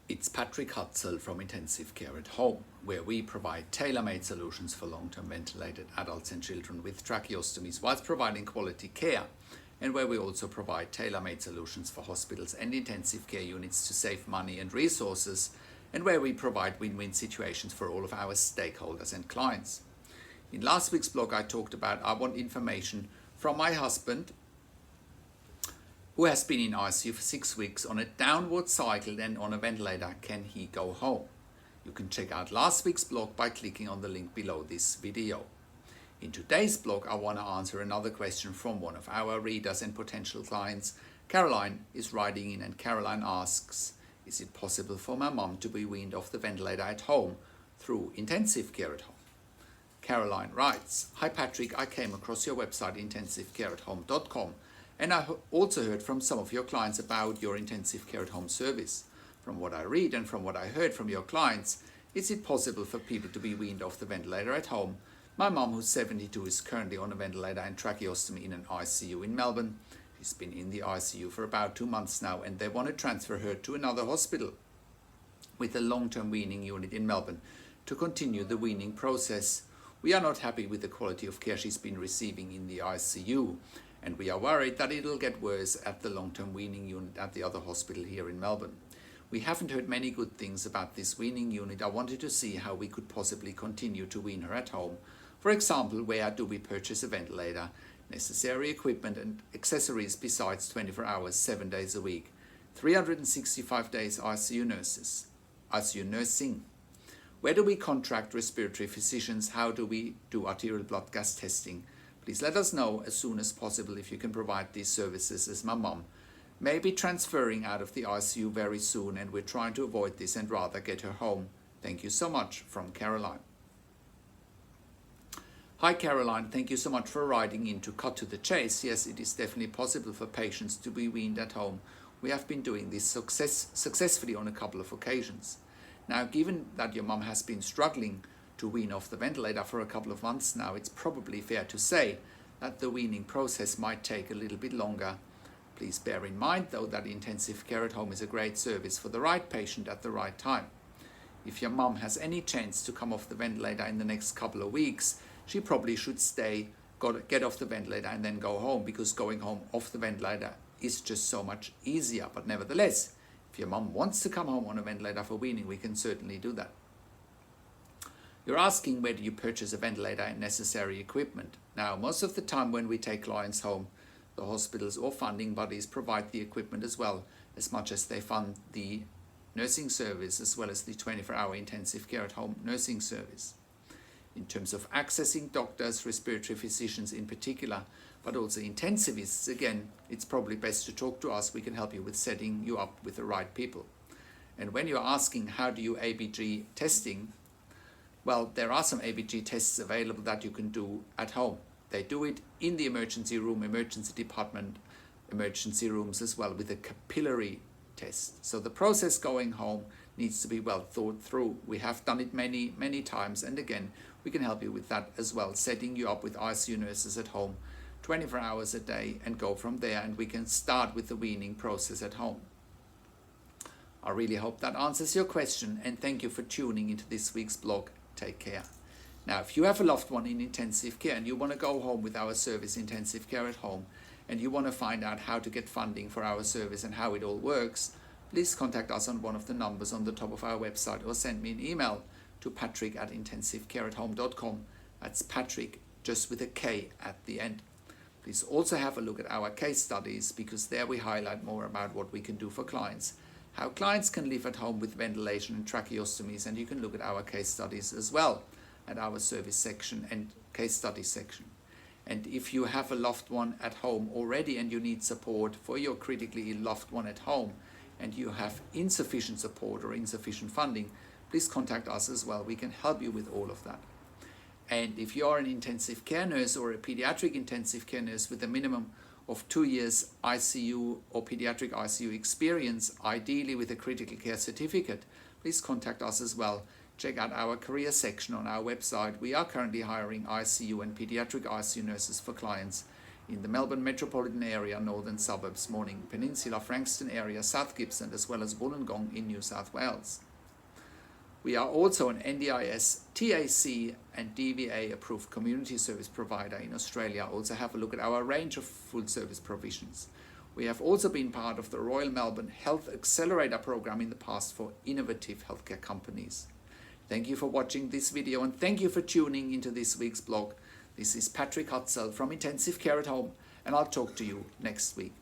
It's Patrik from Intensive Care at Home, where we provide tailor-made solutions for long-term ventilated adults and children with tracheostomies whilst providing quality care, and where we also provide tailor-made solutions for hospitals and intensive care units to save money and resources, and where we provide win-win situations for all of our stakeholders and clients. In last week's blog, I talked about I want information from my husband, who has been in ICU for 6 weeks on a downward cycle and on a ventilator. Can he go home? You can check out last week's blog by clicking on the link below this video. In today's blog, I want to answer another question from one of our readers and potential clients. Carolyn is writing in, and Carolyn asks, is it possible for my mum to be weaned off the ventilator at home through intensive care at home? Carolyn writes, Hi Patrik, I came across your website intensivecareathome.com, and I also heard from some of your clients about your intensive care at home service. From what I read and from what I heard from your clients, is it possible for people to be weaned off the ventilator at home? My mum, who's 72, is currently on a ventilator and tracheostomy in an ICU in Melbourne. She's been in the ICU for about 2 months now, and they want to transfer her to another hospital with a long-term weaning unit in Melbourne to continue the weaning process. We are not happy with the quality of care she's been receiving in the ICU, and we are worried that it'll get worse at the long-term weaning unit at the other hospital here in Melbourne. We haven't heard many good things about this weaning unit. I wanted to see how we could possibly continue to wean her at home. For example, where do we purchase a ventilator, necessary equipment and accessories besides 24 hours, 7 days a week, 365 days ICU nursing. Where do we contract respiratory physicians? How do we do arterial blood gas testing? Please let us know as soon as possible if you can provide these services, as my mum may be transferring out of the ICU very soon, and we're trying to avoid this and rather get her home. Thank you so much, from Caroline. Hi Caroline, thank you so much for writing in. To cut to the chase, yes, it is definitely possible for patients to be weaned at home. We have been doing this successfully on a couple of occasions. Now, given that your mum has been struggling to wean off the ventilator for a couple of months now, it's probably fair to say that the weaning process might take a little bit longer. Please bear in mind though that intensive care at home is a great service for the right patient at the right time. If your mum has any chance to come off the ventilator in the next couple of weeks, she probably should get off the ventilator and then go home, because going home off the ventilator is just so much easier. But nevertheless, if your mum wants to come home on a ventilator for weaning, we can certainly do that. You're asking, where do you purchase a ventilator and necessary equipment? Now, most of the time when we take clients home, the hospitals or funding bodies provide the equipment as well, as much as they fund the nursing service as well as the 24-hour intensive care at home nursing service. In terms of accessing doctors, respiratory physicians in particular, but also intensivists, again, it's probably best to talk to us. We can help you with setting you up with the right people. And when you're asking, how do you ABG testing? Well, there are some ABG tests available that you can do at home. They do it in the emergency room, emergency department, emergency rooms as well, with a capillary test. So the process going home needs to be well thought through. We have done it many, many times, and again, we can help you with that as well, setting you up with ICU nurses at home 24 hours a day, and go from there, and we can start with the weaning process at home. I really hope that answers your question, and thank you for tuning into this week's blog. Take care. Now, if you have a loved one in intensive care and you want to go home with our service, Intensive Care at Home, and you want to find out how to get funding for our service and how it all works, please contact us on one of the numbers on the top of our website, or send me an email to patrik@intensivecareathome.com. That's Patrik, just with a K at the end. Please also have a look at our case studies, because there we highlight more about what we can do for clients, how clients can live at home with ventilation and tracheostomies, and you can look at our case studies as well at our service section and case study section. And if you have a loved one at home already and you need support for your critically ill loved one at home, and you have insufficient support or insufficient funding, please contact us as well. We can help you with all of that. And if you are an intensive care nurse or a pediatric intensive care nurse with a minimum of 2 years ICU or pediatric ICU experience, ideally with a critical care certificate, please contact us as well. Check out our career section on our website. We are currently hiring ICU and pediatric ICU nurses for clients in the Melbourne metropolitan area, northern suburbs, Morning Peninsula, Frankston area, South Gippsland, as well as Wollongong in New South Wales. We are also an NDIS, TAC and DVA approved community service provider in Australia. Also have a look at our range of full service provisions. We have also been part of the Royal Melbourne Health Accelerator program in the past for innovative healthcare companies. Thank you for watching this video and thank you for tuning into this week's blog. This is Patrik from Intensive Care at Home, and I'll talk to you next week.